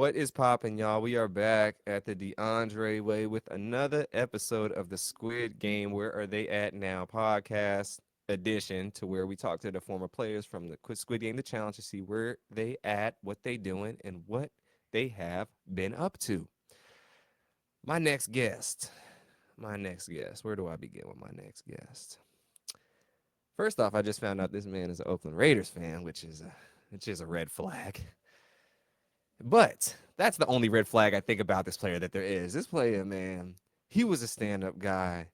What is poppin', y'all? We are back at the DeAndre Way with another episode of the Squid Game. Where are they at now? Podcast edition, to where we talk to the former players from the Squid Game, the challenge, to see where they at, what they doing, and what they have been up to. My next guest. My next guest. Where do I begin with my next guest? First off, I just found out this man is an Oakland Raiders fan, which is a red flag. But that's the only red flag I think about this player that there is. This player, man, he was a stand-up guy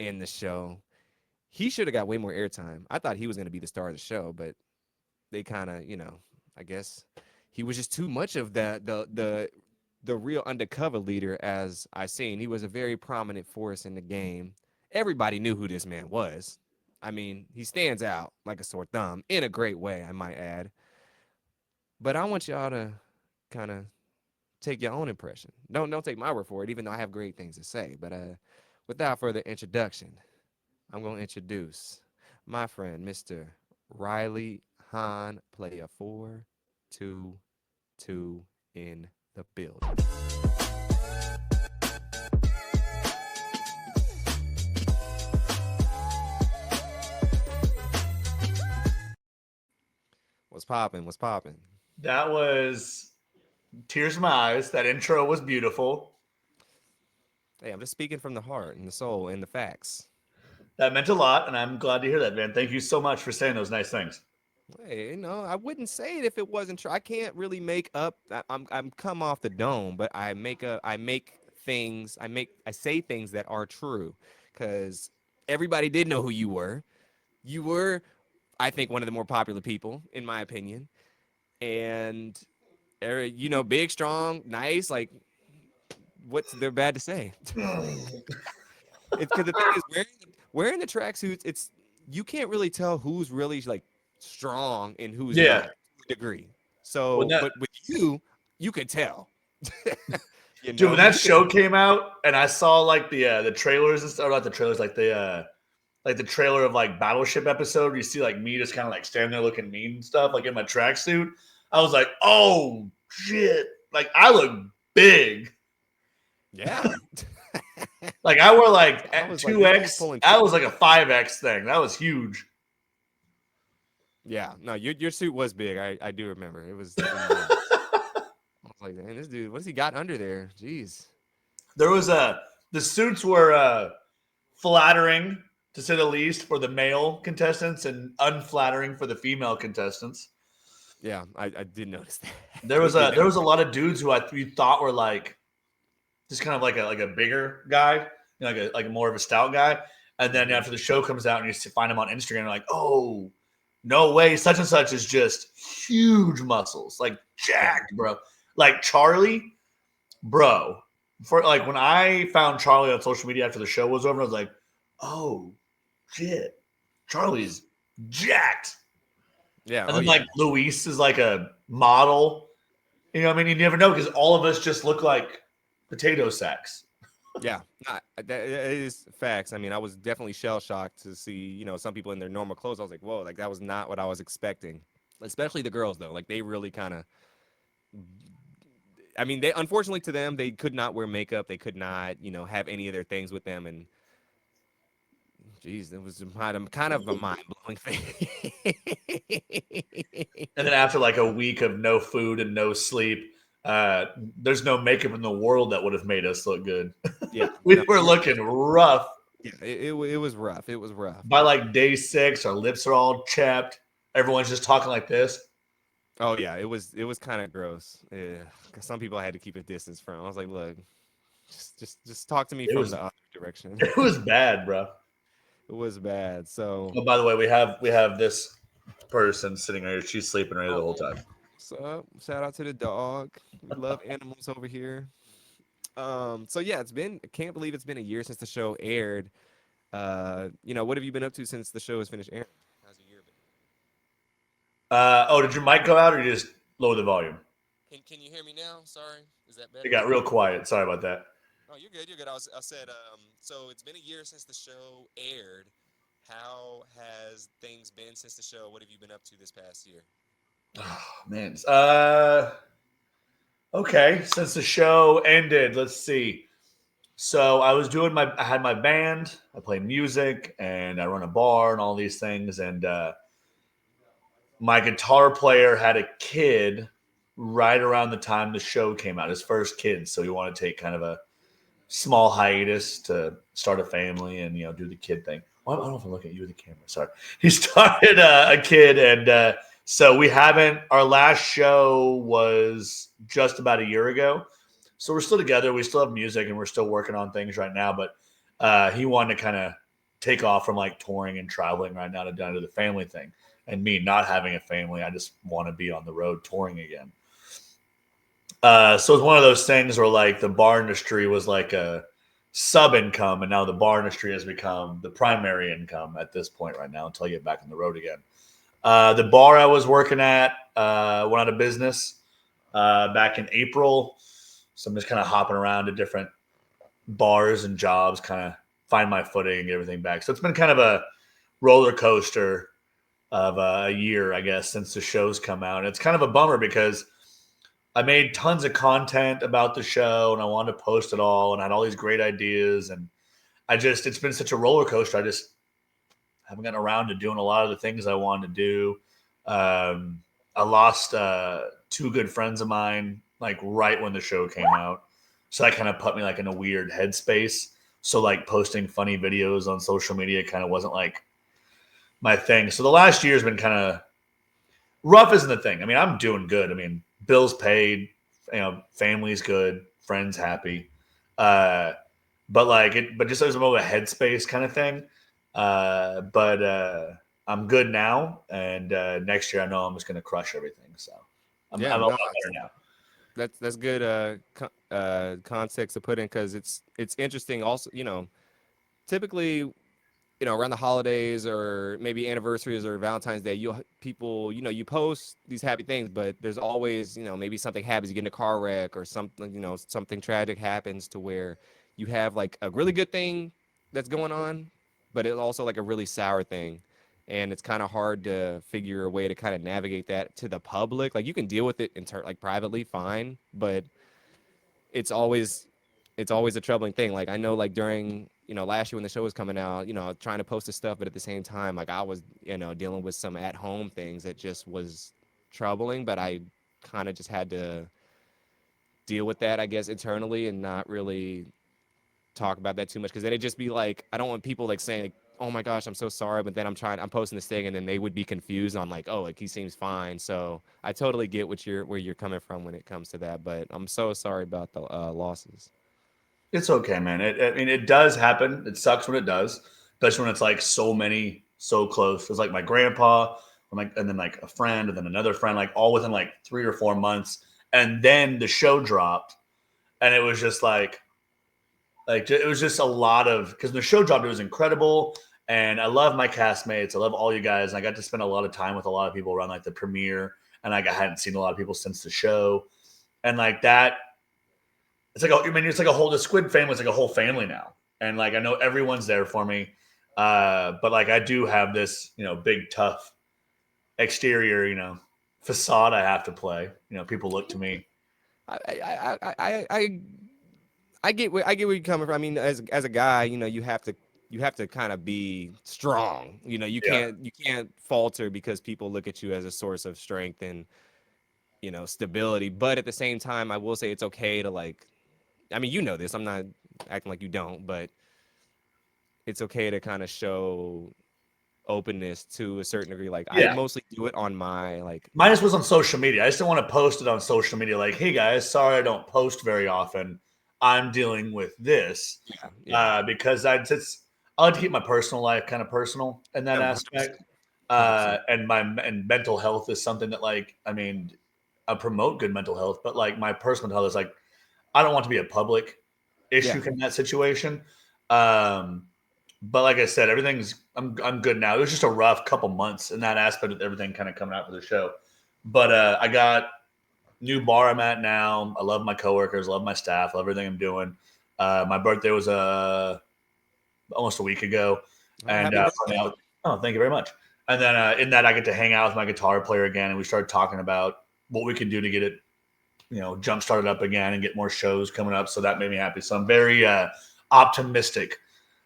in the show. He should have got way more airtime. I thought he was going to be the star of the show, but they kind of, I guess he was just too much of the real undercover leader, as I seen. He was a very prominent force in the game. Everybody knew who this man was. I mean, he stands out like a sore thumb in a great way, I might add. But I want y'all to kind of take your own impression. Don't take my word for it, even though I have great things to say. But without further introduction, I'm gonna introduce my friend, Mr. Riley Hahn, player 422 in the building. What's popping? What's popping? That was tears in my eyes. That intro was beautiful. Hey, I'm just speaking from the heart and the soul and the facts. That meant a lot, and I'm glad to hear that, man. Thank you so much for saying those nice things. Hey, I wouldn't say it if it wasn't true. I can't really make up. I'm come off the dome, but I make things. I say things that are true, because everybody did know who you were. You were, I think, one of the more popular people, in my opinion, and big, strong, nice. Like, what's there bad to say? It's because the thing is, wearing the tracksuits, it's you can't really tell who's really like strong and who's Yeah. not to a degree. When So, that but with you, you could tell. dude, when that You could. show came out, and I saw like the trailers and stuff, or not the trailers, like the trailer of like Battleship episode, where you see like me just kind of like standing there looking mean and stuff, like in my tracksuit. I was like, oh shit! Like I look big. Yeah. Like I wore like I was like, two this dude's X. pulling That teeth. was like a 5X thing. That was huge. Yeah. No, your suit was big. I do remember. It was nice. I was like, man, this dude, what's he got under there? Jeez. There was the suits were flattering to say the least for the male contestants and unflattering for the female contestants. Yeah, I did notice that. There They was did a that. there was a lot of dudes who you thought were like just kind of like a bigger guy, like more of a stout guy. And then Mhm. after the show comes out and you find him on Instagram, you're like, oh, no way, such and such is just huge muscles, like Yeah. jacked, bro. Like Charlie, bro. For like when I found Charlie on social media after the show was over, I was like, oh shit, Charlie's jacked. Yeah. And Oh then like yeah. Luis is like a model. You know what I mean? You never know because all of us just look like potato sacks. Yeah, that is facts. I mean, I was definitely shell shocked to see, some people in their normal clothes. I was like, whoa, like that was not what I was expecting. Especially the girls, though. Like they really kind of, I mean, they unfortunately to them, they could not wear makeup. They could not, have any of their things with them. And geez, it was kind of a mind blowing thing. And then after like a week of no food and no sleep, there's no makeup in the world that would have made us look good. Yeah, We no, were looking rough. yeah, it was rough. It was rough, By but like day 6, our lips are all chapped. Everyone's just talking like this. oh yeah, it was kind of gross. Yeah, 'cause some people I had to keep a distance from. I was like, look, just talk to me It from was the other direction. it was bad, bro. It was bad. So, Oh, by the way, we have this person sitting right here. She's sleeping right here the oh, whole time. what's up? Shout out to the dog. We love animals over here. So yeah, I can't believe it's been a year since the show aired. What have you been up to since the show has finished airing? How's your year been? Oh, did your mic go out or you just lower the volume? Can you hear me now? Sorry, is that It better? got real quiet. Sorry about that. Oh, you're good. You're good. I said, so it's been a year since the show aired. How has things been since the show? What have you been up to this past year? Oh, man. Okay, since the show ended, let's see. So I had my band, I play music, and I run a bar and all these things. And my guitar player had a kid right around the time the show came out, his first kid. So he wanted to take kind of a small hiatus to start a family and do the kid thing. Well, I don't know if I'm looking at you with the camera. Sorry, he started a kid, and so we haven't. Our last show was just about a year ago, so we're still together. We still have music, and we're still working on things right now. But he wanted to kind of take off from like touring and traveling right now to down to the family thing. And me not having a family, I just want to be on the road touring again. So it's one of those things where like the bar industry was like a sub income, and now the bar industry has become the primary income at this point right now until I get back on the road again. The bar I was working at went out of business back in April, so I'm just kind of hopping around to different bars and jobs, kind of find my footing and get everything back. So it's been kind of a roller coaster of a year, I guess, since the show's come out. And it's kind of a bummer because I made tons of content about the show and I wanted to post it all and I had all these great ideas. And it's been such a roller coaster. I just haven't gotten around to doing a lot of the things I wanted to do. I lost two good friends of mine, like right when the show came out. So that kind of put me like in a weird headspace. So like posting funny videos on social media kind of wasn't like my thing. So the last year has been kind of rough isn't the thing. I mean, I'm doing good. I mean, bills paid, family's good, friends happy. Uh, but just as more of a headspace kind of thing. But I'm good now, and next year I know I'm just going to crush everything. So Yeah, I'm a lot no, better now. that's good context to put in because it's interesting. Also, typically, around the holidays or maybe anniversaries or Valentine's Day, people, you post these happy things, but there's always, maybe something happens, you get in a car wreck or something, something tragic happens to where you have like a really good thing that's going on, but it's also like a really sour thing. And it's kind of hard to figure a way to kind of navigate that to the public. Like you can deal with it like privately, fine, but it's always it's always a troubling thing. Like I know like during, last year when the show was coming out, trying to post this stuff, but at the same time, like I was, dealing with some at home things that just was troubling, but I kind of just had to deal with that, I guess, internally and not really talk about that too much because then it'd just be like I don't want people like saying like, oh my gosh, I'm so sorry, but then I'm posting this thing and then they would be confused on like, oh, like he seems fine. So I totally get where you're coming from when it comes to that, but I'm so sorry about the losses. It's okay, man. I mean, it does happen. It sucks when it does, especially when it's like so many so close. It's like my grandpa, and then like a friend, and then another friend, like all within like 3 or 4 months. And then the show dropped, and it was just like it was just a lot of because the show dropped. It was incredible, and I love my castmates. I love all you guys, and I got to spend a lot of time with a lot of people around like the premiere. And like I hadn't seen a lot of people since the show, and like that it's like a whole the Squid family is like a whole family now, and like I know everyone's there for me. But like I do have this big tough exterior facade I have to play. People look to me. I I get where you're coming from. I mean, as a guy, you have to kind of be strong. Yeah, you can't falter because people look at you as a source of strength and stability. But at the same time, I will say it's okay to like. I mean, you know this. I'm not acting like you don't, but it's okay to kind of show openness to a certain degree. Like I yeah. mostly do it on my like. Mine just was on social media. I just didn't want to post it on social media. Like, hey guys, sorry I don't post very often. I'm dealing with this Yeah, yeah. because I like to keep my personal life kind of personal in that No, aspect. 100%. 100%. And mental health is something that like I mean I promote good mental health, but like my personal health is like I don't want to be a public Yeah. issue in that situation. Um, but like I said, I'm good now. It was just a rough couple months in that aspect of everything kind of coming out for the show. But I got new bar I'm at now. I love my coworkers, love my staff, love everything I'm doing. My birthday was almost a week ago, and Happy birthday. oh, thank you very much. And then in that, I get to hang out with my guitar player again, and we started talking about what we can do to get it jump started up again and get more shows coming up. So that made me happy. So I'm very optimistic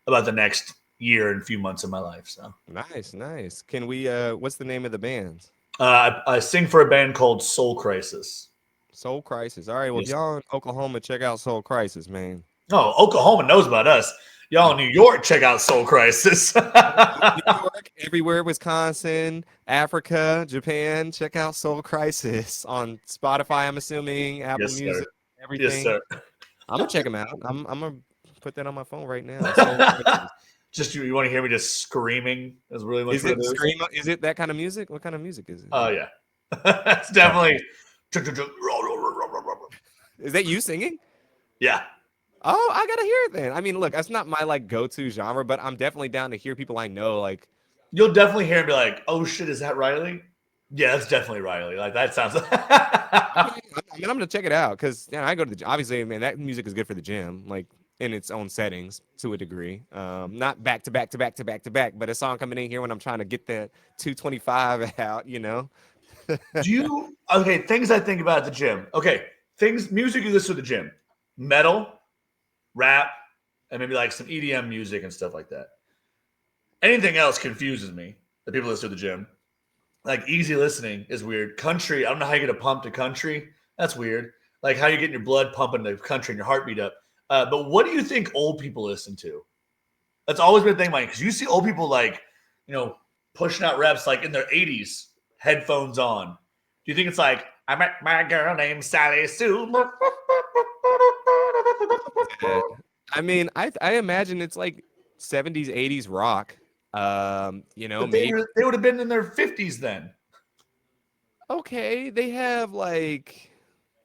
about the next year and few months of my life. So Nice, nice. Can we what's the name of the band? I sing for a band called Soul Crisis. Soul Crisis. All right, well if Yes. y'all in Oklahoma, check out Soul Crisis, man. Oh, Oklahoma knows about us. Y'all in New York, check out Soul Crisis. New York, everywhere, Wisconsin, Africa, Japan, check out Soul Crisis on Spotify, I'm assuming, Apple Yes, sir. Music, Yes, everything. sir. I'm gonna check them out. I'm gonna put that on my phone right now. Soul Crisis. Just you want to hear me just screaming? Is really much Is what it it is. screamo? Is it that kind of music? What kind of music is it? Oh yeah, it's Oh, definitely. is that you singing? Yeah, Oh, I gotta hear it then. I mean, look, that's not my like go-to genre, but I'm definitely down to hear people I know. Like, you'll definitely hear me like, "Oh shit, is that Riley?" Yeah, that's definitely Riley. Like that sounds. okay, I mean, I'm gonna check it out because I go to the obviously, man, that music is good for the gym, like in its own settings to a degree. Not back to back to back to back to back, but a song coming in here when I'm trying to get the 225 out, you know. Do you okay? Things I think about at the gym. Okay, things music you listen to at the gym: metal, rap, and maybe like some EDM music and stuff like that. Anything else confuses me that people listen to the gym. Like easy listening is weird. Country, I don't know how you get a pump to country. That's weird. Like how you getting your blood pumping to country and your heartbeat up. But what do you think old people listen to? That's always been a thing, Mike. Because you see old people like, pushing out reps like in their 80s, headphones on. Do you think it's like I met my girl named Sally Sue? Yeah. I mean, I imagine it's like 70s, 80s rock. But they Maybe they would have been in their 50s then. okay. They have like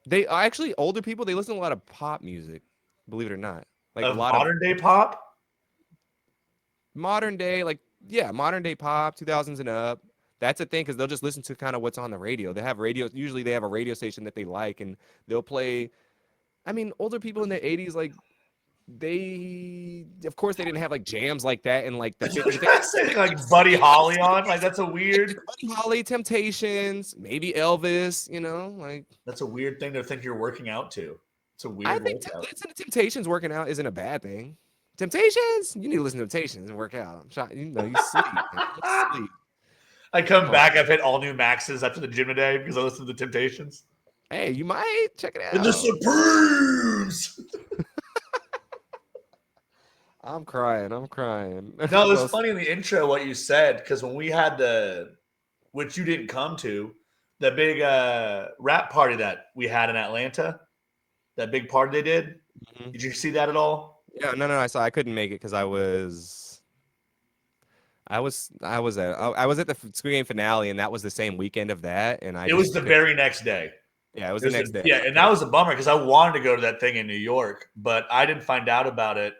they actually older people. They listen to a lot of pop music, believe it or not. Like a Of lot of modern day pop. modern day, like yeah, modern day pop, 2000s and up. That's a thing because they'll just listen to kind of what's on the radio. They have radio. Usually, they have a radio station that they like, and they'll play. I mean, older people in the 80s, like they, of course, they didn't have like jams like that in like the 50s. They had Saying like like Buddy Holly on, like that's a like weird. Buddy Holly, Temptations, maybe Elvis. Like That's a weird thing to think you're working out to. It's a I weird think workout. listen to Temptations working out isn't a bad thing. Temptations, you need to listen to Temptations and work out. I'm shocked. You sleep, man. You sleep. I come Come on. back, I've hit all new maxes after the gym today because I listened to the Temptations. Hey, you might check it And the out. Supremes. I'm crying. I'm crying. No, it was Well, funny in the intro what you said because when we had which you didn't come to, the big rap party that we had in Atlanta, that big party they did. mhm. Did you see that at all? Yeah, no, I saw. I couldn't make it because I was at the Squid Game finale, and that was the same weekend of that, and I It was just the couldn't. very next day. Yeah, it was the next day. Yeah, So I and that couldn't. was a bummer because I wanted to go to that thing in New York, but I didn't find out about it,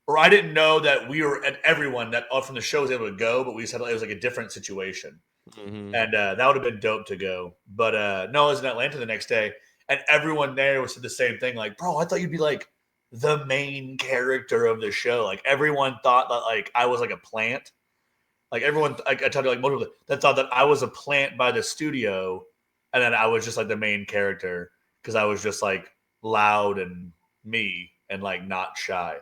or I didn't know that we were at everyone that from the show was able to go, but we said it was like a different situation, Mhm. and that would have been dope to go. But no, I was in Atlanta the next day, and everyone there was said the same thing, like, "Bro, I thought you'd be like the main character of the show." Like everyone thought that like I was like a plant. Like everyone, I talked to like multiple that thought that I was a plant by the studio, and then I was just like the main character because I was just like loud and me and like not shy.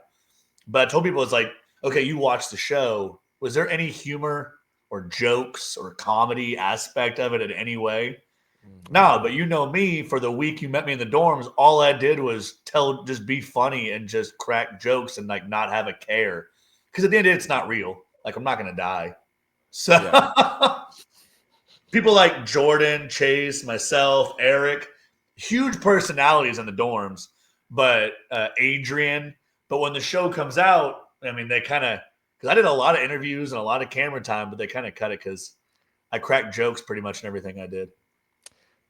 But I told people it's like, okay, you watched the show. Was there any humor or jokes or comedy aspect of it in any way? No, but you know me. For the week you met me in the dorms, all I did was just be funny and just crack jokes and like not have a care. Because at the end of it, it's not real. Like I'm not gonna die. So Yeah. people like Jordan, Chase, myself, Eric, huge personalities in the dorms, but Adrian. But when the show comes out, I mean, they kind of because I did a lot of interviews and a lot of camera time, but they kind of cut it because I cracked jokes pretty much in everything I did.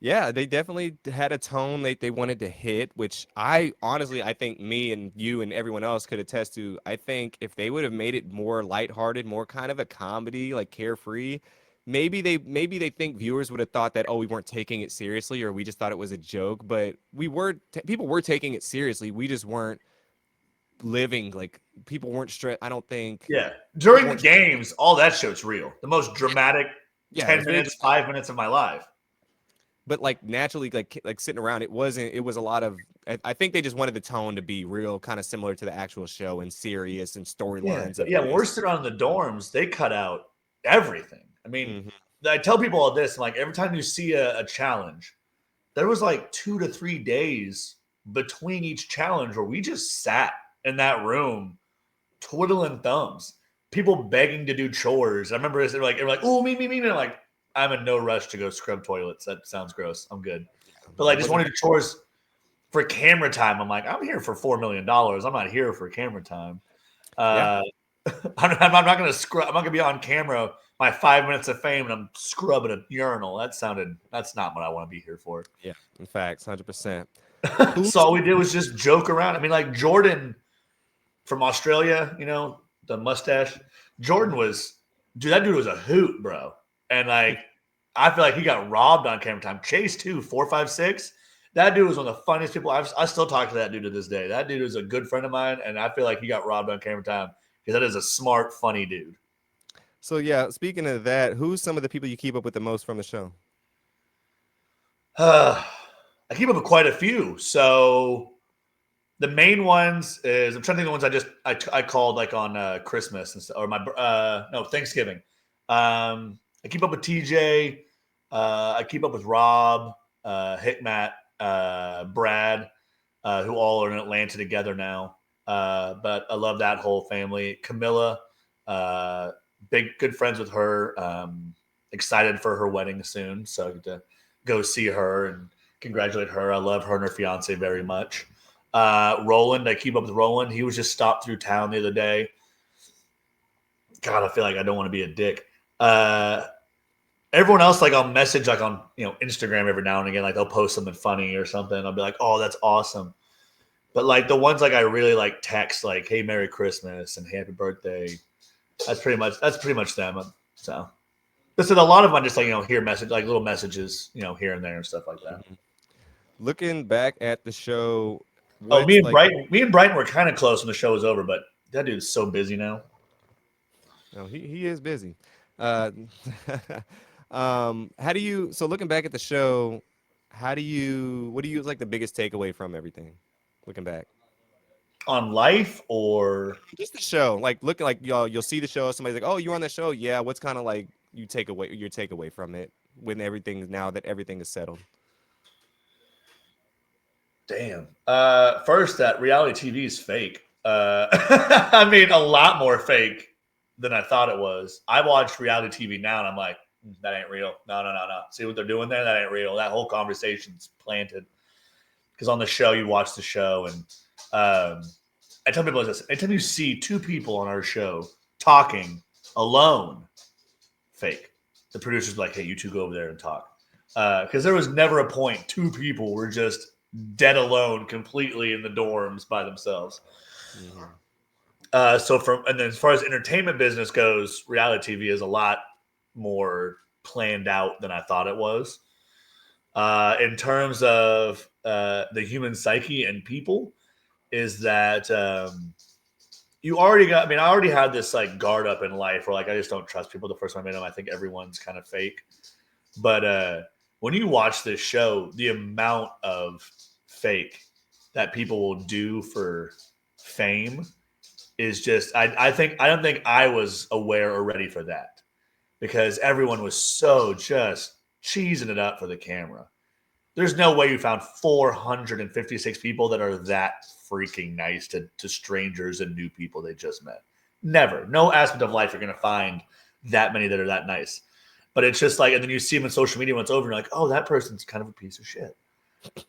Yeah, they definitely had a tone they wanted to hit, which I honestly I think me and you and everyone else could attest to. I think if they would have made it more lighthearted, more kind of a comedy, like carefree, maybe they think viewers would have thought that we weren't taking it seriously or we just thought it was a joke, but people were taking it seriously. We just weren't living like people weren't stressed. I don't think Yeah. people During the weren't. games, all that shit's real. The most dramatic Yeah, it 10 was very minutes, dramatic. 5 minutes of my life. but like naturally, like sitting around, it wasn't. It was a lot of. I think they just wanted the tone to be real, kind of similar to the actual show and serious and Yeah, storylines but of yeah, when we're this. sitting around in the dorms, they cut out everything. I mean, Hmm. I tell people all this, like every time you see a challenge, there was like 2 to 3 days between each challenge where we just sat in that room twiddling thumbs, people begging to do chores. I remember they're like, oh, me. And I'm like, I'm in no rush to go scrub toilets. That sounds gross. I'm good. But like, That just wasn't wanted to do chores for camera time. I'm like, I'm here for $4 million. I'm not here for camera time. yeah, Uh, I'm not going to scrub. I'm not going to be on camera. My 5 minutes of fame, and I'm scrubbing a urinal. That's not what I want to be here for. yeah. In fact, 100%. So Who's all we did was just joke around. I mean, like Jordan from Australia, the mustache. Jordan was, dude, that dude was a hoot, bro. And like, I feel like he got robbed on camera time. Chase too, 456. That dude was one of the funniest people. I still talk to that dude to this day. That dude is a good friend of mine, and I feel like he got robbed on camera time because that is a smart, funny dude. so yeah. Speaking of that, who's some of the people you keep up with the most from the show? I keep up with quite a few. So the main ones is I'm trying to think of the ones I called like on Christmas and or my no Thanksgiving. I keep up with TJ. I keep up with Rob, Hikmat, Brad, who all are in Atlanta together now. But I love that whole family. Camilla, uh, big good friends with her. Excited for her wedding soon, so I get to go see her and congratulate her. I love her and her fiance very much. Roland, I keep up with Roland. He was just stopped through town the other day. God, I feel like I don't want to be a dick. Uh, Everyone else, like I'll message like on Instagram every now and again, like they'll post something funny or something. I'll be like, oh, that's awesome. But like the ones like I really like text like, hey, Merry Christmas and Happy Birthday. That's pretty much them. So listen, a lot of them I just like hear message like little messages here and there and stuff like that. Mhm. Looking back at the show, Oh, what's like? Me and Brighton were kind of close when the show was over, but that dude's so busy now. No, he is busy. Uh, how do you? So looking back at the show, how do you? What do you like the biggest takeaway from everything? Looking back, On life or just the show. Like looking like you'll see the show. Somebody's like, "Oh, you on the show?" Yeah. What's kind of like you take away your takeaway from it when everything now that everything is settled? damn. First, that reality TV is fake. I mean, a lot more fake than I thought it was. I watched reality TV now, and I'm like, that ain't real. No. See what they're doing there? That ain't real. That whole conversation's planted. Because on the show, you watch the show, and I tell people this: anytime you see two people on our show talking alone, fake. The producers were like, hey, you two go over there and talk. Because there was never a point two people were just dead alone completely in the dorms by themselves. Hmm. And then as far as entertainment business goes, reality TV is a lot more planned out than I thought it was. In terms of the human psyche and people, is that you already got. I mean, I already had this like guard up in life where like I just don't trust people the first time I meet them. I think everyone's kind of fake. But when you watch this show, the amount of fake that people will do for fame is just I don't think I was aware or ready for that because everyone was so just cheesing it up for the camera. There's no way you found 456 people that are that freaking nice to strangers and new people they just met. Never. No aspect of life you're going to find that many that are that nice. But it's just like, and then you see them in social media when it's over, and you're like, oh, that person's kind of a piece of shit.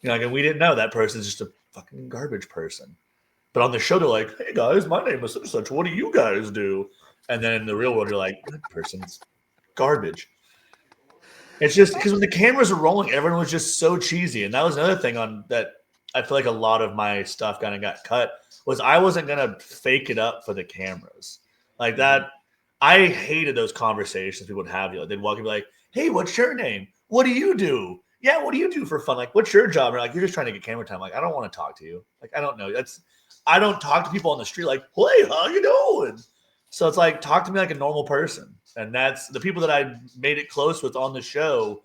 Like, and we didn't know that person's just a fucking garbage person. But on the show, they're like, hey guys, my name is such and such. What do you guys do? And then in the real world, you're like, that person's garbage. It's just because when the cameras were rolling, everyone was just so cheesy. And that was another thing on that I feel like a lot of my stuff kind of got cut was I wasn't gonna fake it up for the cameras. Like Hmm. that, I hated those conversations people would have. They'd walk and be like, hey, what's your name? What do you do? Yeah, what do you do for fun? Like, what's your job? And like, you're just trying to get camera time. Like, I don't want to talk to you. Like, I don't know. I don't talk to people on the street like, hey, how you doing? So it's like, talk to me like a normal person. And that's the people that I made it close with on the show.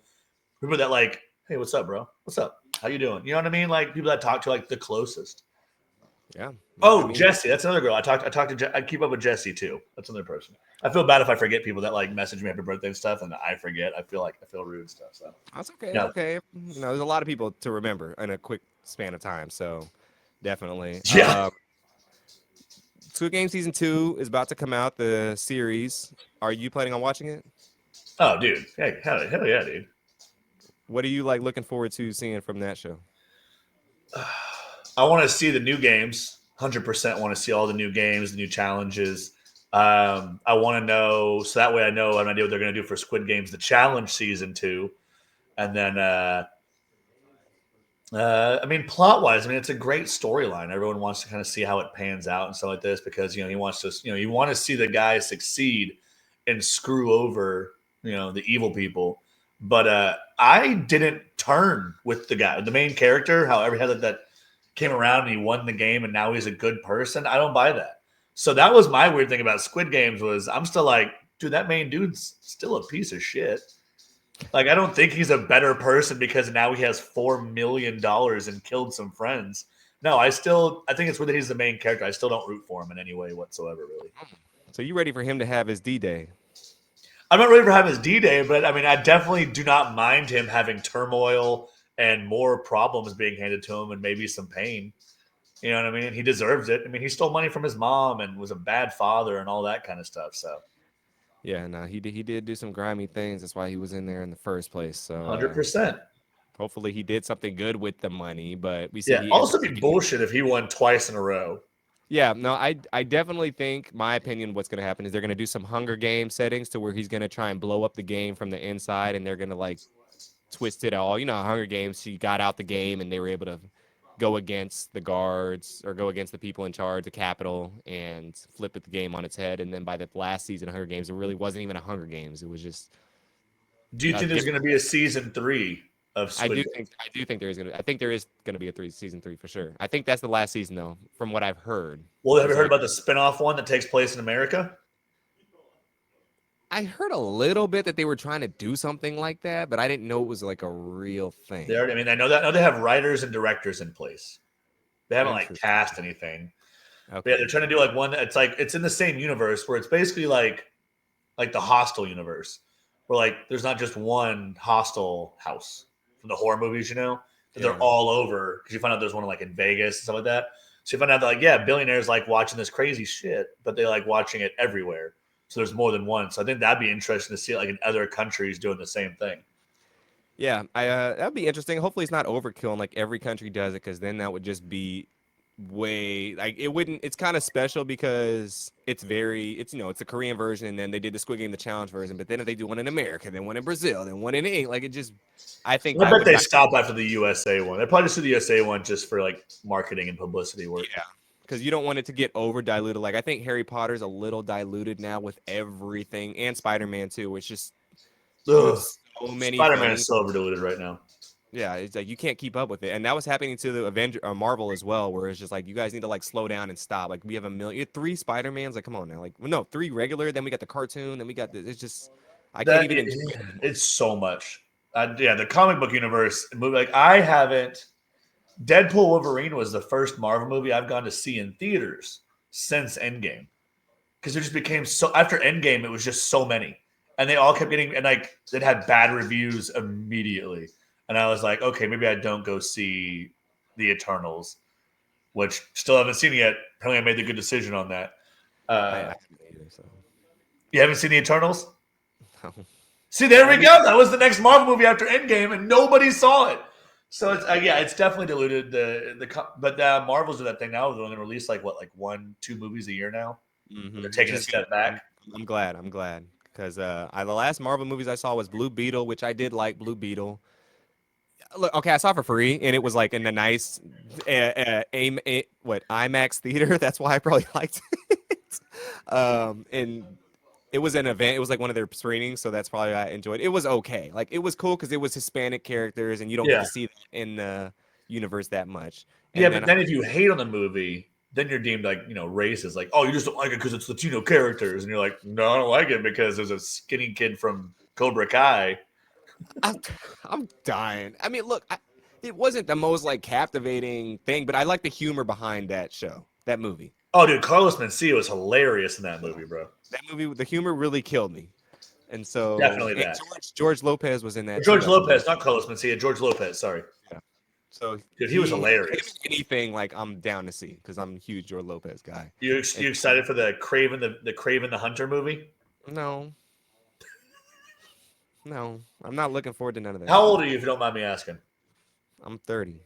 People that like Hey, what's up, bro? What's up? How you doing? You know what I mean? Like people that talk to like the closest. Yeah. I Oh, mean, Jesse, that's another girl. I talked to. I keep up with Jesse too. That's another person. I feel bad if I forget people that like message me happy birthday and stuff, and I forget. I feel rude and stuff. So that's okay. It's yeah, okay. There's a lot of people to remember in a quick span of time. So definitely. yeah. Squid Game season 2 is about to come out. The series. Are you planning on watching it? Oh, dude. Hey, hell yeah, dude. What are you like looking forward to seeing from that show? I want to see the new games. 100% want to see all the new games, the new challenges. I want to know so that way I know an idea what they're going to do for Squid Games, the challenge season 2, and then I mean, plot wise, I mean, it's a great storyline. Everyone wants to kind of see how it pans out and stuff like this because he wants to, you want to see the guy succeed and screw over, the evil people. But I didn't turn with the guy, the main character. However, he had that came around and he won the game, and now he's a good person. I don't buy that. So that was my weird thing about Squid Games was I'm still like, dude, that main dude's still a piece of shit. Like, I don't think he's a better person because now he has $4 million and killed some friends. No, I think it's weird that he's the main character. I still don't root for him in any way whatsoever, really. So you ready for him to have his D-Day? I'm not ready for having his D Day, but I mean, I definitely do not mind him having turmoil and more problems being handed to him and maybe some pain. You know what I mean? He deserves it. I mean, he stole money from his mom and was a bad father and all that kind of stuff. So, Yeah, no, he did do some grimy things. That's why he was in there in the first place. So 100%. hopefully he did something good with the money. But we see Yeah. he ends Also, up be taking. bullshit if he won twice in a row. Yeah, no, I definitely think my opinion what's gonna happen is they're gonna do some Hunger Game settings to where he's gonna try and blow up the game from the inside, and they're gonna like twist it all. You know, Hunger Games, she got out the game and they were able to go against the guards or go against the people in charge, the Capitol, and flip the game on its head. And then by the last season of Hunger Games, it really wasn't even a Hunger Games. It was just Do you a think there's going different. to be a season 3 of I Squid do Game? think I do think I think there is gonna be a season 3 for sure. I think that's the last season though, from what I've heard. Well, have you Is heard like about the spinoff one that takes place in America? I heard a little bit that they were trying to do something like that, but I didn't know it was like a real They thing. already, I mean, I know that. I know they have writers and directors in place. They haven't like Interesting. cast anything. But yeah, they're Okay. trying to do like one. It's like it's in the same universe where it's basically like the Hostel universe, where like there's not just one Hostel house from the horror movies, that they're Yeah. all over. Because you find out there's one like in Vegas and stuff like that. So you find out that like billionaires like watching this crazy shit, but they like watching it everywhere. So there's more than one. So I think that'd be interesting to see like in other countries doing the same thing. Yeah, I that'd be interesting. Hopefully, it's not overkill and like every country does it, because then that would just be way like it wouldn't. It's kind of special because it's the Korean version, and then they did the Squid Game, the challenge version. But then if they do one in America, then one in Brazil, then one in England, like it just, I think I that bet would they not. stop after the USA one. They probably just do the USA one just for like marketing and publicity work. Yeah, because you don't want it to get over diluted. Like I think Harry Potter's a little diluted now with everything, and Spider Man too. Which just with Ugh. so many Spider Man things. is so overdiluted right now. Yeah, it's like you can't keep up with it, and that was happening to the Avenger, Marvel as well, where it's just like you guys need to like slow down and stop. Like we have a million, three Spider Mans. Like come on now, like well, no, three regular. Then we got the cartoon. Then we got the. It's just I can't That even enjoy it anymore. it's so much. Yeah, the comic book universe movie. Like I haven't. Deadpool Wolverine was the first Marvel movie I've gone to see in theaters since Endgame because it just became so. After Endgame, it was just so many, and they all kept getting and like it had bad reviews immediately. And I was like, okay, maybe I don't go see the Eternals, which still haven't seen it yet. Apparently, I made the good decision on that. I Uh, haven't either, so you haven't seen the Eternals? no. See, there we Let me. go. That was the next Marvel movie after Endgame, and nobody saw it. So it's yeah, it's definitely diluted but Marvels do that thing now. They're going to release like one, two movies a year now. They're Which taking a is good. step back. I'm glad. I'm glad because the last Marvel movies I saw was Blue Beetle, which I did like Blue Beetle. Look, okay, I saw it for free, and it was like in a nice, IMAX theater. That's why I probably liked it. And it was an event. It was like one of their screenings, so that's probably why I enjoyed it. It was okay. Like it was cool because it was Hispanic characters, and you don't get Yeah, to see that in the universe that much. yeah. And But then then if you hate on the movie, then you're deemed like racist. Like, oh, you just don't like it because it's Latino characters, and you're like, no, I don't like it because there's a skinny kid from Cobra Kai I'm, I'm dying. I mean, look, it wasn't the most like captivating thing, but I like the humor behind that show, that movie. Oh, dude, Carlos Mencia was hilarious in that Yeah. movie, bro. That movie, the humor really killed me. And so, Definitely and that. George Lopez was in Or that too, George I believe. Lopez, not Carlos Mencia. George Lopez. Sorry, Yeah. So dude, he was him hilarious. in anything like I'm down to see because I'm a huge George Lopez guy. You And excited for the Craven the Hunter movie? no, no, I'm not looking forward to none of that How old shit. are you, if you don't mind me asking? I'm 30.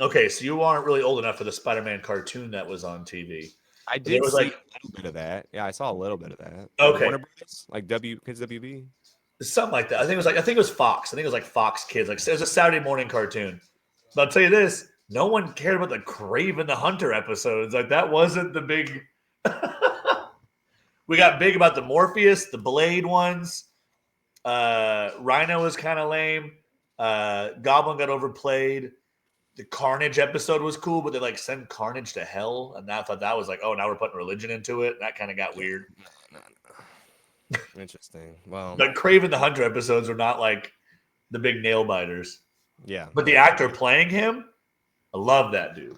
Okay, so you aren't really old enough for the Spider-Man cartoon that was on TV. I But there did was see like, a little bit of that. Yeah, I saw a little bit of that. Like okay, Warner Brothers, like Kids WB. something like that. I think it was Fox. I think it was like Fox Kids. Like it was a Saturday morning cartoon. But I'll tell you this: no one cared about the Craven the Hunter episodes. Like that wasn't the big. We got big about the Morpheus, the Blade ones. Rhino was kind of lame. Goblin got overplayed. The Carnage episode was cool, but they like send Carnage to hell, and I thought that was like, oh, now we're putting religion into it. That kind of got Yeah, weird. no, no. Interesting. Well, Like Craven the Hunter episodes are not like the big nail biters, yeah, but the no. actor playing him, I love that dude.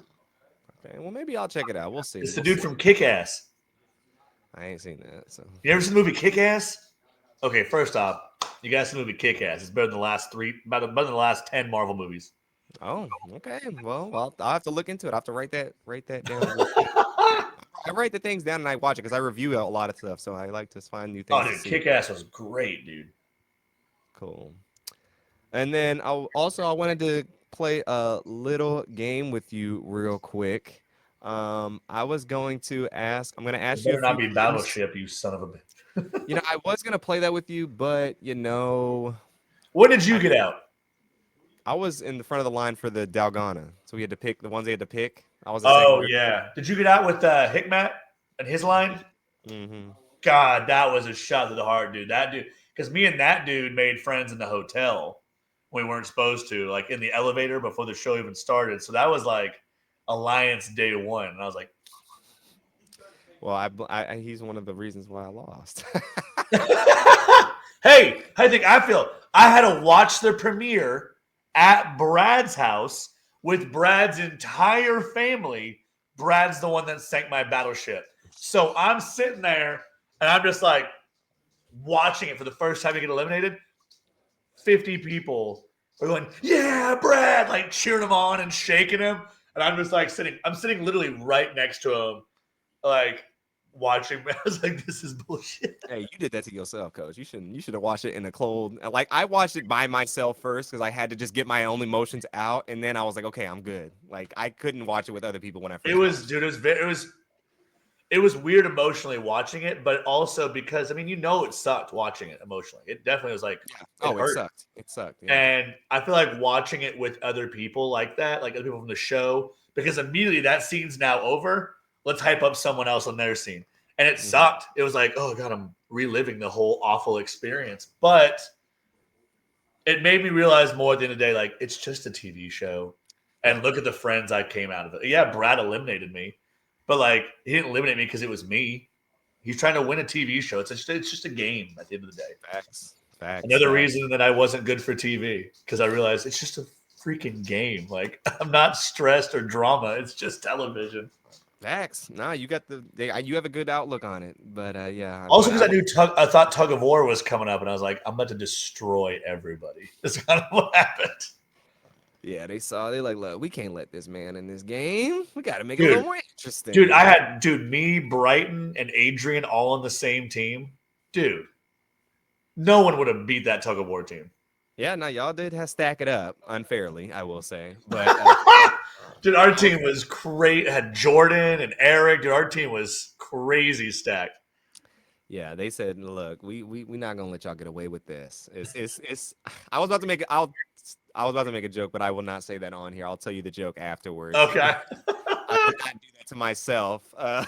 Okay, well, maybe I'll check it out. We'll see. It's the We'll dude see. from Kick Ass. I ain't seen that, so. You ever seen the movie Kick Ass? Okay, first off, you guys see the movie Kick Ass. It's better than the last better than the last 10 Marvel movies. Oh, okay. Well, I'll have to look into it. I have to write that down real quick. I write the things down and I watch it because I review a lot of stuff, so I like to find new Oh, things to dude, see. Kick Ass was great, dude. Cool. And then I wanted to play a little game with you real quick. I was going to ask. I'm going to It ask you a better not few be games. Battleship, you son of a bitch. I was going to play that with you, but When did you I get out? I was in the front of the line for the Dalgona, so we had to pick the ones they had to pick. I was the second Oh, girl. yeah. Did you get out with Hickmat and his line? Mm-hmm. God, that was a shot to the heart, dude. That dude, because me and that dude made friends in the hotel. We weren't supposed to, like in the elevator before the show even started. So that was like Alliance Day One. And I was like, Well, he's one of the reasons why I lost. hey, how do you think I feel? I had to watch the premiere at Brad's house with Brad's entire family. Brad's the one that sank my battleship. So I'm sitting there and I'm just like watching it for the first time to get eliminated. 50 people are going, yeah, Brad, like cheering him on and shaking him. And I'm just like I'm sitting literally right next to him, like watching. I was like, this is bullshit. Hey, you did that to yourself, coach. You should have watched it in a cold. Like I watched it by myself first because I had to just get my own emotions out, and then I was like, okay, I'm good. Like I couldn't watch it with other people when I It first was, watched dude, it was weird emotionally watching it, but also because I mean, it sucked watching it emotionally. It definitely was like it. Yeah. it Oh, it hurt. sucked. It sucked. Yeah. And I feel like watching it with other people like that, like other people from the show, because immediately that scene's now over. Let's hype up someone else on their scene. And it Hmm. sucked. It was like, oh God, I'm reliving the whole awful experience. But it made me realize more at the end of the day, like it's just a TV show. Yeah. And look at the friends I came out of it. Yeah, Brad eliminated me, but like he didn't eliminate me because it was me. He's trying to win a TV show. It's just a game at the end of the day. Facts. Facts. Another Facts. reason that I wasn't good for TV because I realized it's just a freaking game. Like I'm not stressed or drama. It's just television. Facts. Nah, you have a good outlook on it, but yeah, Also, but because I thought Tug of War was coming up, and I was like, I'm about to destroy everybody. That's kind of what happened, yeah, they like, look, we can't let this man in this game. We got to make it a little dude. more Dude, interesting. me, Brighton, and Adrian all on the same team. Dude, no one would have beat that Tug of War team. Yeah, no, y'all did have stack it up unfairly, I will say, but Dude, our I was team was great. Had Jordan and Eric. Dude, our team was crazy stacked. yeah, they said, look, we not gonna let y'all get away with this. It's. I was about to make it. I was about to make a joke, but I will not say that on here. I'll tell you the joke afterwards. Okay. I will not do that to myself. Well,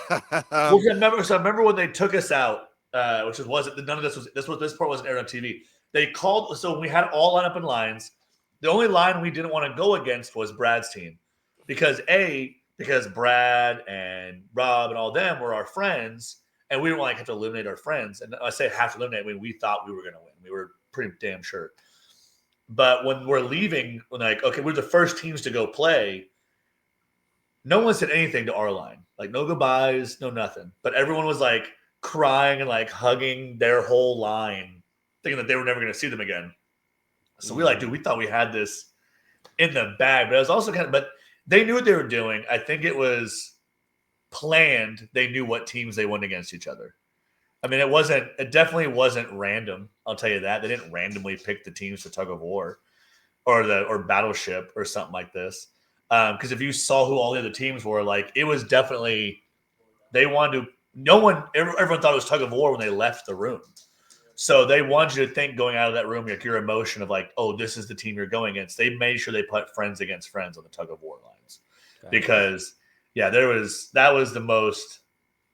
I remember when they took us out, which wasn't none of this part wasn't aired on TV. They called so we had all line up in lines. The only line we didn't want to go against was Brad's team, because Brad and Rob and all them were our friends, and we didn't want to have to eliminate our friends. And I say have to eliminate. I mean, we thought we were going to win. We were pretty damn sure. But when we're leaving, when like, okay, we're the first teams to go play, no one said anything to our line. Like, no goodbyes, no nothing. But everyone was like crying and like hugging their whole line, thinking that they were never going to see them again. So we like, dude, we thought we had this in the bag. But it was also but they knew what they were doing. I think it was planned. They knew what teams they went against each other. I mean, it definitely wasn't random. I'll tell you that. They didn't randomly pick the teams for Tug of War or Battleship or something like this. Because if you saw who all the other teams were, like, it was definitely, they wanted to, everyone thought it was Tug of War when they left the room. So they wanted you to think going out of that room, like your emotion of like, oh, this is the team you're going against. They made sure they put friends against friends on the Tug of War lines. Because, yeah, that was the most,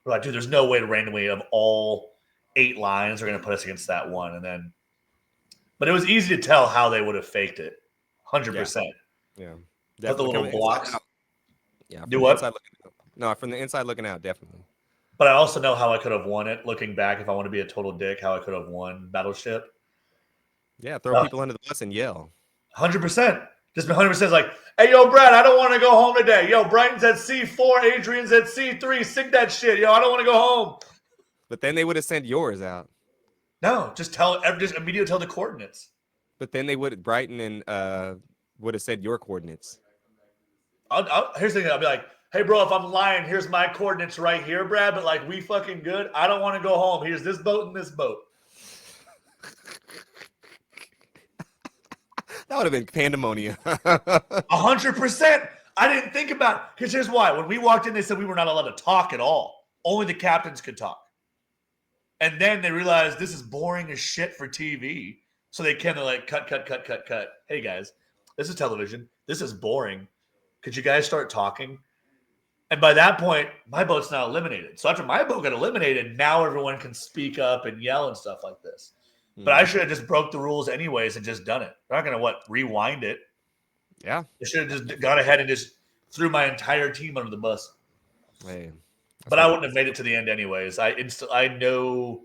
we're like, dude, there's no way to randomly of all 8 lines are going to put us against that one. And then, but it was easy to tell how they would have faked it. 100%. Yeah. Put the little blocks. Yeah. Do what? From the inside looking out, definitely. But I also know how I could have won it. Looking back, if I want to be a total dick, how I could have won Battleship. Yeah, throw people under the bus and yell. 100%. Just 100% like, hey, yo, Brad, I don't want to go home today. Yo, Brighton's at C4, Adrian's at C3. Sink that shit. Yo, I don't want to go home. But then they would have sent yours out. No, just immediately tell the coordinates. But then Brighton and would have said your coordinates. Here's the thing. I'll be like, hey, bro, if I'm lying, here's my coordinates right here, Brad. But like, we fucking good. I don't want to go home. Here's this boat and this boat. That would have been pandemonium. 100%. I didn't think about it. Because here's why. When we walked in, they said we were not allowed to talk at all. Only the captains could talk. And then they realized this is boring as shit for TV. So they kind of like cut. Hey, guys, this is television. This is boring. Could you guys start talking? And by that point, my boat's now eliminated. So after my boat got eliminated, now everyone can speak up and yell and stuff like this. But I should have just broke the rules anyways and just done it. They're not going to, rewind it. Yeah. I should have just gone ahead and just threw my entire team under the bus. Hey, but I wouldn't have made it to the end anyways. I know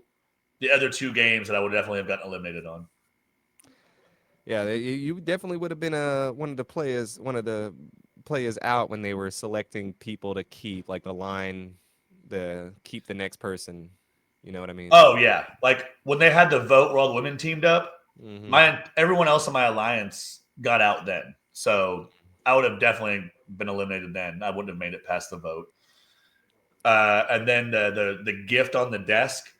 the other 2 games that I would definitely have gotten eliminated on. Yeah, you definitely would have been one of the players out when they were selecting people to keep, like the line, keep the next person. You know what I mean? Oh yeah, like when they had the vote where all the women teamed up, everyone else in my alliance got out then. So I would have definitely been eliminated then. I wouldn't have made it past the vote. And then the gift on the desk,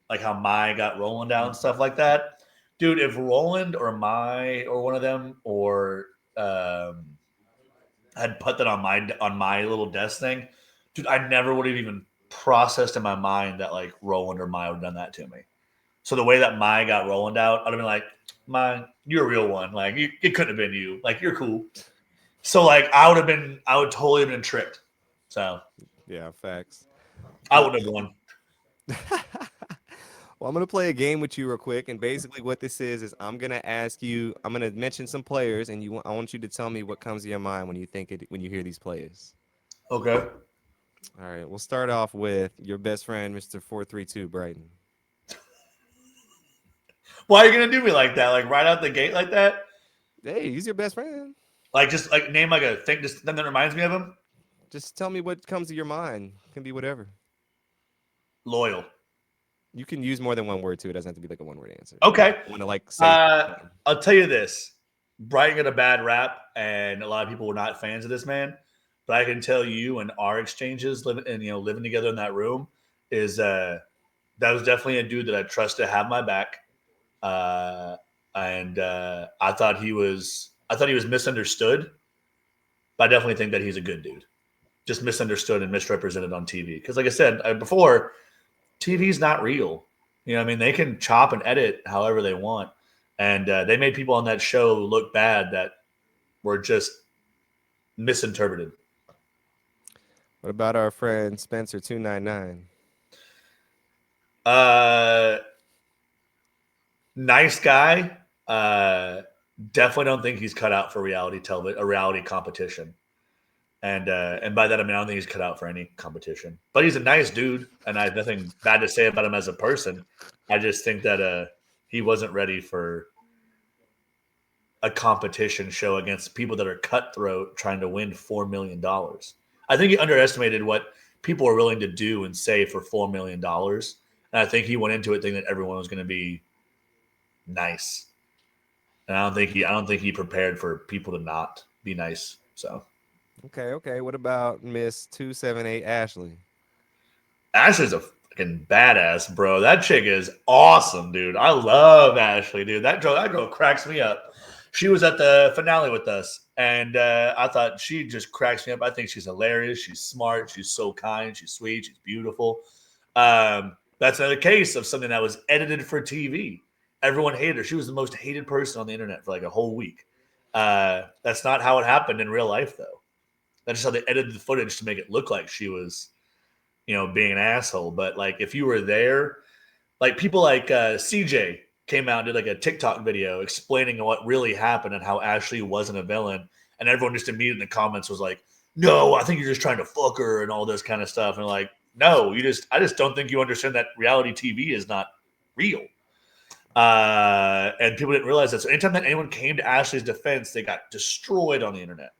like how Mai got Roland down and stuff like that. Dude, if Roland or Mai or one of them or had put that on my little desk thing, dude, I never would have even processed in my mind that like Roland or Mai would have done that to me. So the way that Mai got Roland out, I'd have been like, Mai, you're a real one. Like it couldn't have been you. Like you're cool. So like I would totally have been tricked. So yeah, facts. I wouldn't have won. Well, I'm going to play a game with you real quick. And basically what this is I'm going to ask you, I'm going to mention some players and I want you to tell me what comes to your mind when you hear these players. Okay. All right. We'll start off with your best friend, Mr. 432 Brighton. Why are you going to do me like that? Like right out the gate like that? Hey, he's your best friend. Like just like name like a thing just that reminds me of him? Just tell me what comes to your mind. It can be whatever. Loyal. You can use more than one word too. It doesn't have to be like a one-word answer. Okay. I want to like say. I'll tell you this: Brighton got a bad rap, and a lot of people were not fans of this man. But I can tell you, in our exchanges, living together in that room, is that was definitely a dude that I trust to have my back. And I thought he was misunderstood, but I definitely think that he's a good dude. Just misunderstood and misrepresented on TV. Because, like I said before. TV's not real. You know what I mean? They can chop and edit however they want. And they made people on that show look bad that were just misinterpreted. What about our friend Spencer 299? Nice guy. Definitely don't think he's cut out for reality television, a reality competition. And by that I mean I don't think he's cut out for any competition. But he's a nice dude, and I have nothing bad to say about him as a person. I just think that he wasn't ready for a competition show against people that are cutthroat trying to win $4 million. I think he underestimated what people are willing to do and say for $4 million, and I think he went into it thinking that everyone was going to be nice, and I don't think he prepared for people to not be nice. So Okay, okay. What about Miss 278 Ashley? Ashley's a fucking badass, bro. That chick is awesome, dude. I love Ashley, dude. That girl cracks me up. She was at the finale with us, and I thought she just cracks me up. I think she's hilarious. She's smart. She's so kind. She's sweet. She's beautiful. That's another case of something that was edited for TV. Everyone hated her. She was the most hated person on the internet for like a whole week. That's not how it happened in real life, though. That's just how they edited the footage to make it look like she was, being an asshole. But like, if you were there, like people like CJ came out and did like a TikTok video explaining what really happened and how Ashley wasn't a villain, and everyone just immediately in the comments was like, "No, I think you're just trying to fuck her" and all this kind of stuff. And like, no, I just don't think you understand that reality TV is not real. And people didn't realize that. So anytime that anyone came to Ashley's defense, they got destroyed on the internet.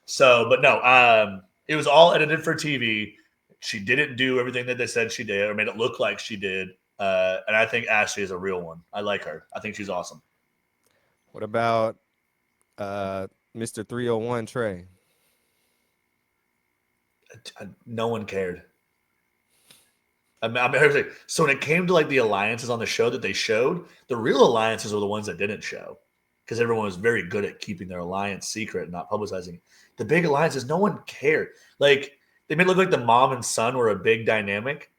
So, but no, it was all edited for TV. She didn't do everything that they said she did or made it look like she did. And I think Ashley is a real one. I like her. I think she's awesome. What about Mr. 301 Trey? No one cared. So when it came to like the alliances on the show that they showed, the real alliances were the ones that didn't show because everyone was very good at keeping their alliance secret and not publicizing. The big alliances, no one cared. Like they made it look like the mom and son were a big dynamic.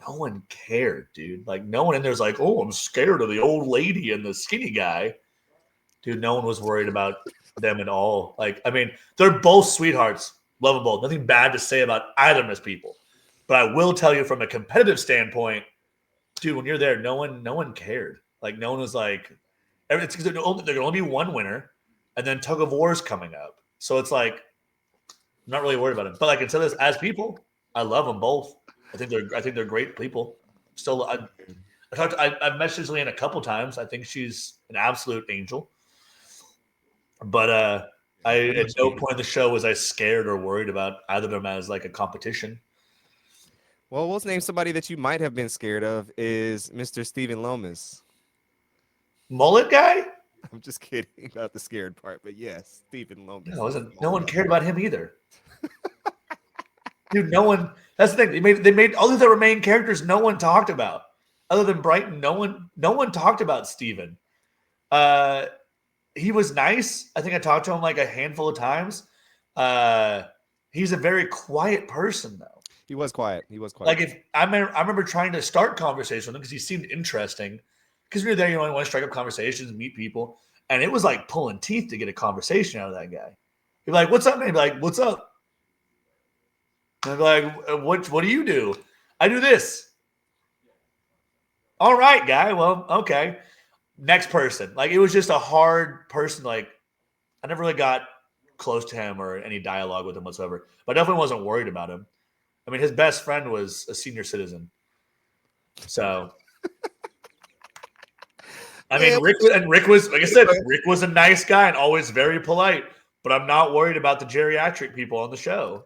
No one cared, dude. Like no one in there's like, oh, I'm scared of the old lady and the skinny guy. Dude, no one was worried about them at all. Like, I mean, they're both sweethearts, lovable. Nothing bad to say about either of them as people. But I will tell you from a competitive standpoint, dude, when you're there, no one cared. Like, no one was like, it's because there can only be one winner, and then tug of war is coming up. So it's like, I'm not really worried about it. But like, instead of this, as people, I love them both. I think they're great people. Still, I've messaged Leanne a couple times. I think she's an absolute angel. But Yeah, I know at no she. point in the show was I scared or worried about either of them as like a competition. Well, let's name somebody that you might have been scared of is Mr. Steven Lomas. Mullet guy? I'm just kidding about the scared part, but yes, Steven Lomas No, is wasn't. No one mullet. cared about him either. Dude, no one. That's the thing. They made all of the main characters. No one talked about other than Brighton. No one talked about Steven. Uh, he was nice. I think I talked to him like a handful of times. Uh, he's a very quiet person though. He was quiet. He was quiet. Like if I remember trying to start conversation with him because he seemed interesting. Because when you're there, you want to strike up conversations, meet people, and it was like pulling teeth to get a conversation out of that guy. He'd be like, "What's up?" Man? He'd be like, "What's up?" And I'd be like, What do you do?" "I do this." "All right, guy. Well, okay." Next person. Like it was just a hard person. Like I never really got close to him or any dialogue with him whatsoever. But I definitely wasn't worried about him. I mean, his best friend was a senior citizen. So I Yeah, mean, Rick was like I said, Rick was a nice guy and always very polite. But I'm not worried about the geriatric people on the show.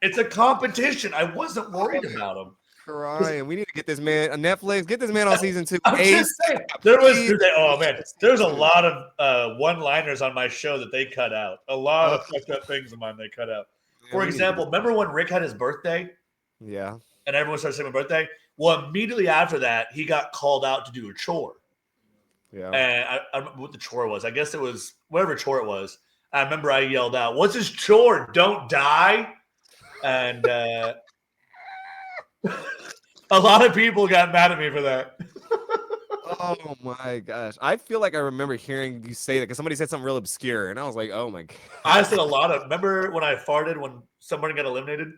It's a competition. I wasn't worried about them. crying. We need to get this man on Netflix. Get this man on season 2. I'm ASAP, just saying, there was please. oh Get man, to season there's a 2. lot of one-liners on my show that they cut out. A lot Uh, of fucked up things of mine they cut out. man, For we need to get example, this. remember when Rick had his birthday Yeah. and everyone started saying my birthday? Well, immediately after that, he got called out to do a chore. Yeah. And I don't remember what the chore was. I guess it was whatever chore it was. I remember I yelled out, "What's his chore? Don't die!" And a lot of people got mad at me for that. Oh my gosh. I feel like I remember hearing you say that because somebody said something real obscure, and I was like, oh my god. I said a lot of. Remember when I farted when somebody got eliminated?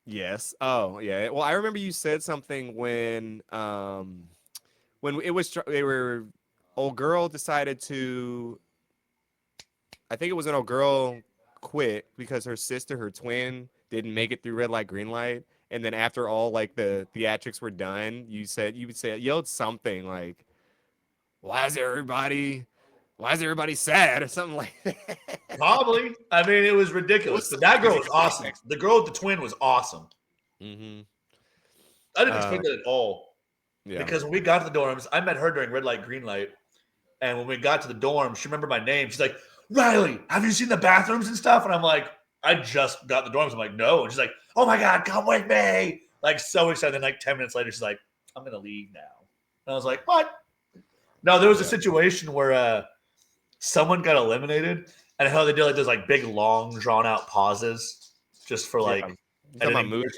Yes. Oh, yeah. Well, I remember you said something when it was they were old girl decided to I think it was an old girl quit because her sister, her twin, didn't make it through red light, green light. And then after all like the theatrics were done, you would say yelled something like why is everybody sad or something like that. Probably. I mean, it was It ridiculous. was But so that girl was awesome. unexpected. The girl with the twin was awesome. Mm-hmm. I didn't expect that at all. Yeah. Because when we got to the dorms, I met her during red light, green light. And when we got to the dorm, she remembered my name. She's like, Riley, have you seen the bathrooms and stuff? And I'm like, I just got in the dorms. I'm like, no. And she's like, oh my God, come with me. Like, so excited. Then, like, 10 minutes later, she's like, I'm going to leave now. And I was like, what? No, there was a Yeah. situation where someone got eliminated. And how they did like those like big, long, drawn out pauses just for Yeah. like You talking about editing. movie?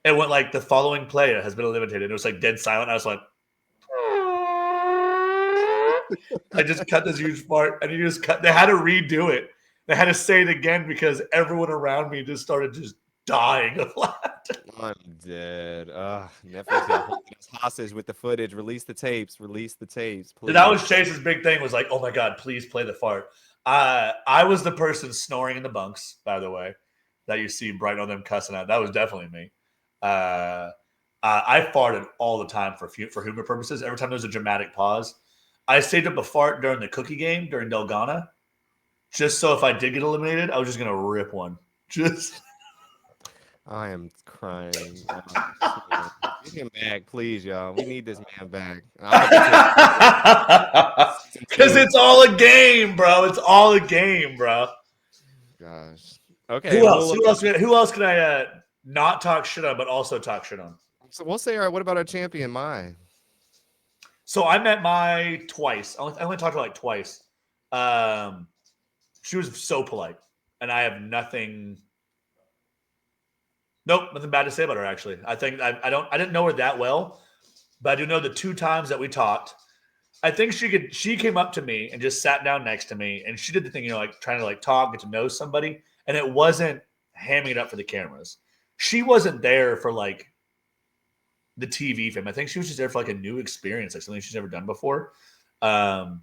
It went like the following player has been eliminated. It was like dead silent. I was like, I just cut this huge part, and you just cut. They had to redo it. They had to say it again because everyone around me just started just dying of laughter. I'm dead. Netflix, y'all holding us hostage with the footage. Release the tapes. Release the tapes, please. That was Chase's big thing. Was like, oh my God, please play the fart. I was the person snoring in the bunks, by the way, that you see Bright on them cussing out. That was definitely me. I farted all the time for humor purposes. Every time there was a dramatic pause, I saved up a fart during the cookie game during Delgana, just so if I did get eliminated, I was just gonna rip one. Just I am crying. Get him back, please, y'all. We need this man back. Season because 2. it's all a game, bro. It's all a game, bro. Gosh. Okay. Who Well, else? Who else can I not talk shit on, but also talk shit on? so we'll say, all right. What about our champion, Mai? So I met Mai twice. I only talked to her like twice. She was so polite, and I have nothing. Nope, nothing bad to say about her. Actually, I think I didn't know her that well, but I do know the 2 times that we talked. I think she came up to me and just sat down next to me, and she did the thing, like trying to like talk, get to know somebody, and it wasn't hamming it up for the cameras. She wasn't there for like the TV fame. I think she was just there for like a new experience, like something she's never done before. And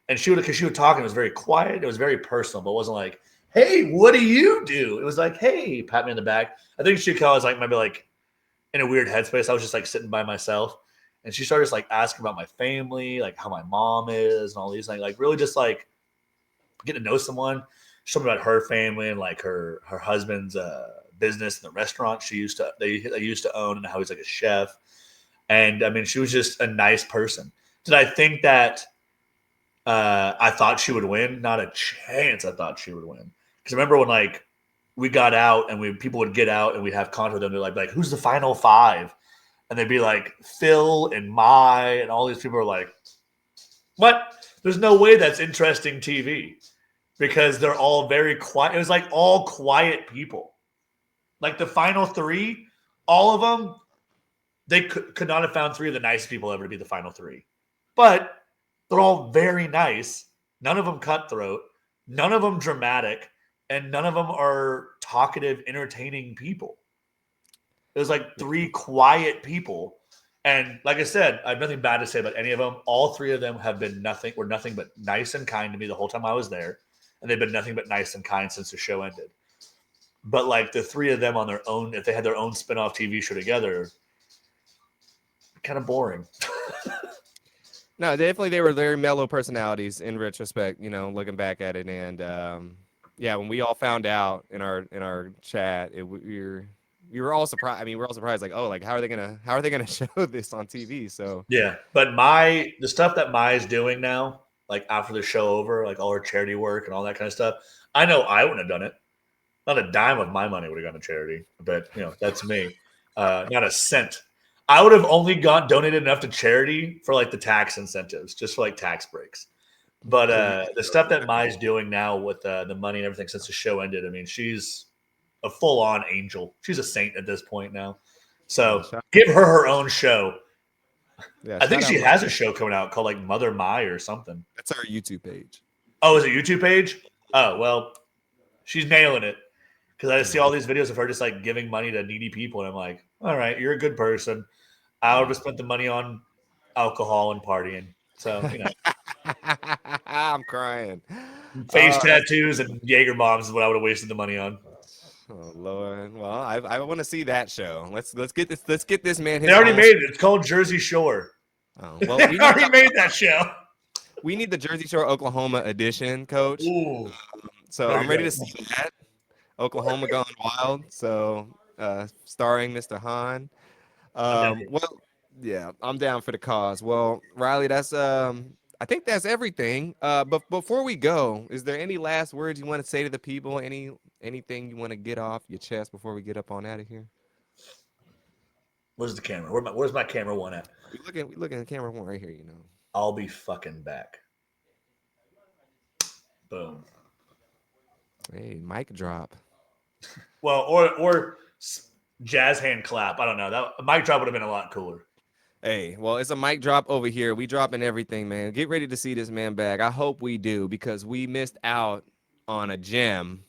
because she would talk, and it was very quiet. It was very personal, but it wasn't like, hey, what do you do? It was like, hey, pat me on the back. I think she was like maybe like in a weird headspace. I was just like sitting by myself. And she started just like asking about my family, like how my mom is and all these things, like really just like getting to know someone. She told me about her family and like her husband's business in the restaurant they used to own, and how he's like a chef. And I mean, she was just a nice person. Did I think that I thought she would win? Not a chance. I thought she would win. Because remember when like we got out and people would get out and we'd have contact with them. They're like, who's the final 5? And they'd be like, Phil and Mai, and all these people are like, what? There's no way that's interesting TV because they're all very quiet. It was like all quiet people. Like the final 3, all of them, they could not have found 3 of the nicest people ever to be the final 3. But they're all very nice. None of them cutthroat. None of them dramatic. And none of them are talkative, entertaining people. It was like 3 quiet people. And like I said, I have nothing bad to say about any of them. All 3 of them were nothing but nice and kind to me the whole time I was there. And they've been nothing but nice and kind since the show ended. But like the 3 of them on their own, if they had their own spinoff TV show together, kind of boring. No, definitely they were very mellow personalities in retrospect, looking back at it. And yeah, when we all found out in our chat, we were all surprised. I mean, we're all surprised, like, oh, like how are they gonna show this on TV? So yeah, but the stuff that Mai's doing now, like after the show over, like all her charity work and all that kind of stuff, I know I wouldn't have done it. Not a dime of my money would have gone to charity, but that's me. Not a cent. I would have only donated enough to charity for like the tax incentives, just for like tax breaks. But the stuff that Mai's doing now with the money and everything since the show ended, I mean, she's a full-on angel. She's a saint at this point now. So give her own show. Yeah, I think she has a show coming out called like Mother Mai or something. That's our YouTube page. Oh, is it YouTube page? Oh, well, she's nailing it. Because I see all these videos of her just like giving money to needy people. And I'm like, all right, you're a good person. I would have spent the money on alcohol and partying. So, I'm crying. face tattoos and Jaeger bombs is what I would have wasted the money on. Oh Lord! Well, I want to see that show. Let's get this man. They already made it. It's called Jersey Shore. Oh, well, They already made that show. We need the Jersey Shore, Oklahoma edition, Coach. Ooh, So better I'm ready get to it. see that. Oklahoma Gone Wild. So starring Mr. Han. I'm down. Well, yeah, I'm down for the cause. Well, Riley, that's I think that's everything. But before we go, is there any last words you want to say to the people? Anything you want to get off your chest before we get up on out of here? Where's the camera? Where's my camera one at? We looking at the camera one right here, you know. I'll be fucking back. Boom. Hey, mic drop. Well, or jazz hand clap. I don't know. That mic drop would have been a lot cooler. Hey, well, it's a mic drop over here. We dropping everything, man. Get ready to see this man back. I hope we do because we missed out on a gem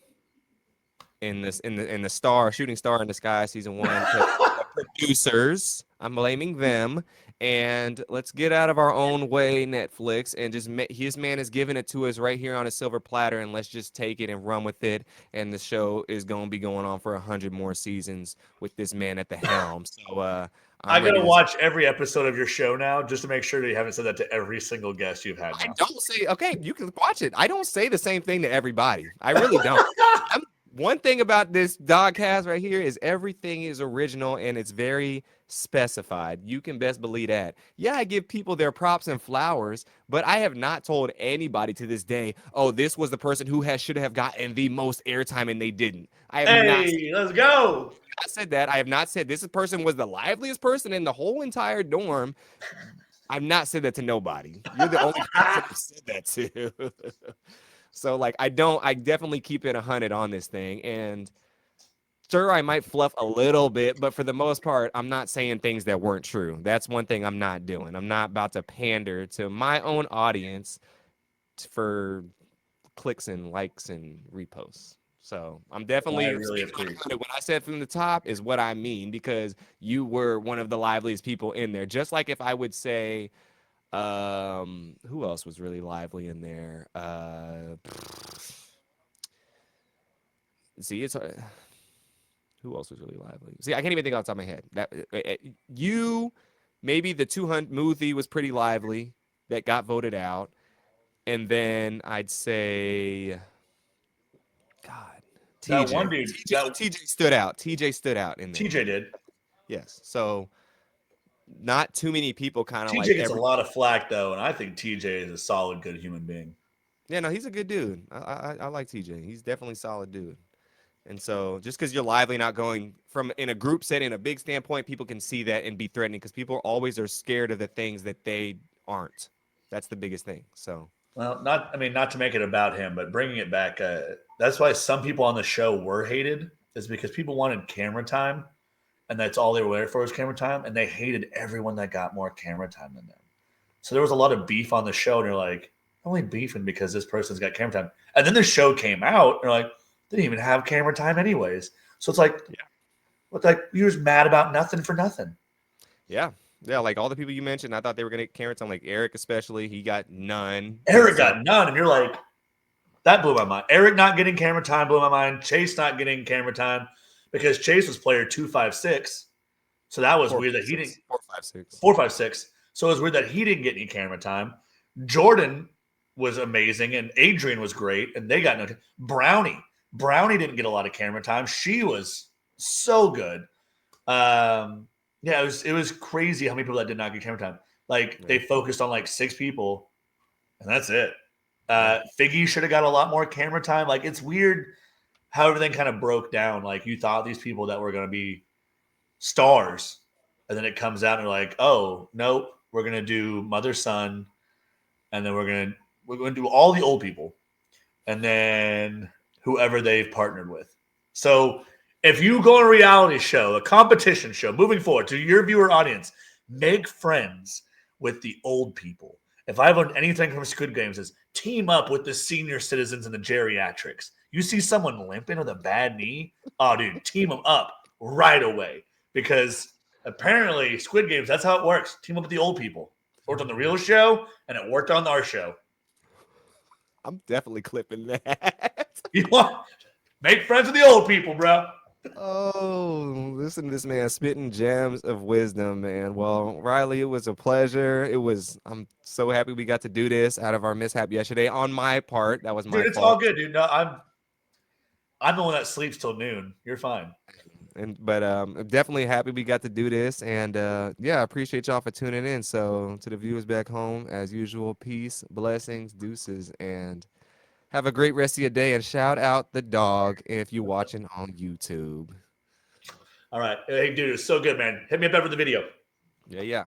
in the star shooting star in the sky season one because the producers. I'm blaming them. And let's get out of our own way, Netflix, and just his man is giving it to us right here on a silver platter, and let's just take it and run with it. And the show is going to be going on for 100 more seasons with this man at the helm. So I I'm ready gotta to. watch every episode of your show now just to make sure that you haven't said that to every single guest you've had I now. don't say okay. You can watch it. I don't say the same thing to everybody. I really don't. One thing about this dogcast right here is everything is original and it's very specified. You can best believe that. Yeah, I give people their props and flowers, but I have not told anybody to this day, oh, this was the person who should have gotten the most airtime and they didn't. I have not Hey, let's go. said that. I have not said this person was the liveliest person in the whole entire dorm. I've not said that to nobody. You're the only person I've said that to. So like I definitely keep it 100 on this thing. And sure, I might fluff a little bit, but for the most part, I'm not saying things that weren't true. That's one thing I'm not doing. I'm not about to pander to my own audience for clicks and likes and reposts. So I'm I definitely really speaking appreciate. 100. When I said from the top is what I mean because you were one of the liveliest people in there. Just like if I would say, who else was really lively in there? See, it's who else was really lively? See, I can't even think off the top of my head. That you, maybe the 200 Muthi was pretty lively that got voted out, and then I'd say, God, That one TJ, dude, TJ, that TJ stood out. TJ stood out in there. TJ did. Yes, so not too many people kind of TJ like gets a every. lot of flack though, and I think TJ is a solid, good human being. Yeah, no, he's a good dude. I like TJ. He's definitely a solid dude. And so just because you're lively, not going from in a group setting, a big standpoint, people can see that and be threatening because people always are scared of the things that they aren't. That's the biggest thing. So Well, not to make it about him, but bringing it back. That's why some people on the show were hated, is because people wanted camera time, and that's all they were there for was camera time, and they hated everyone that got more camera time than them. So there was a lot of beef on the show, and you're like, only beefing because this person's got camera time. And then the show came out, and you're like, they didn't even have camera time anyways. So it's like, yeah, what, like you're just mad about nothing for nothing. yeah, yeah. Like all the people you mentioned, I thought they were gonna get carrots. I'm like Eric, especially, he got none. And Eric so got none, and you're like, that blew my mind. Eric not getting camera time blew my mind. Chase not getting camera time because Chase was player 256. So that was four, weird five, that he didn't six, 4, 5, 6. 456. So it was weird that he didn't get any camera time. Jordan was amazing and Adrian was great and they got no Brownie. Brownie didn't get a lot of camera time. She was so good. Yeah, it was crazy how many people that did not get camera time. Like Yeah, they focused on like 6 people and that's it. yeah, Figgy should have got a lot more camera time. Like it's weird how everything kind of broke down. Like you thought these people that were going to be stars, and then it comes out and they're like, oh nope, we're going to do mother son, and then we're going to do all the old people, and then whoever they've partnered with. So if you go on a reality show, a competition show, moving forward to your viewer audience, make friends with the old people. If I've learned anything from Squid Games is team up with the senior citizens and the geriatrics. You see someone limping with a bad knee, oh dude, team them up right away because apparently Squid Games that's how it works. Team up with the old people. It worked on the real show and it worked on our show. I'm definitely clipping that. You want make friends with the old people, bro. Oh, listen to this man spitting gems of wisdom, man. Well, Riley, it was a pleasure. I'm so happy we got to do this out of our mishap yesterday. On my part, that was Dude, my it's all fault. good, dude. No, I'm the one that sleeps till noon. You're fine. I'm definitely happy we got to do this. And yeah, I appreciate y'all for tuning in. So, to the viewers back home, as usual, peace, blessings, deuces, and have a great rest of your day. And shout out the dog if you're watching on YouTube. All right. Hey, dude, it's so good, man. Hit me up after the video. Yeah, yeah.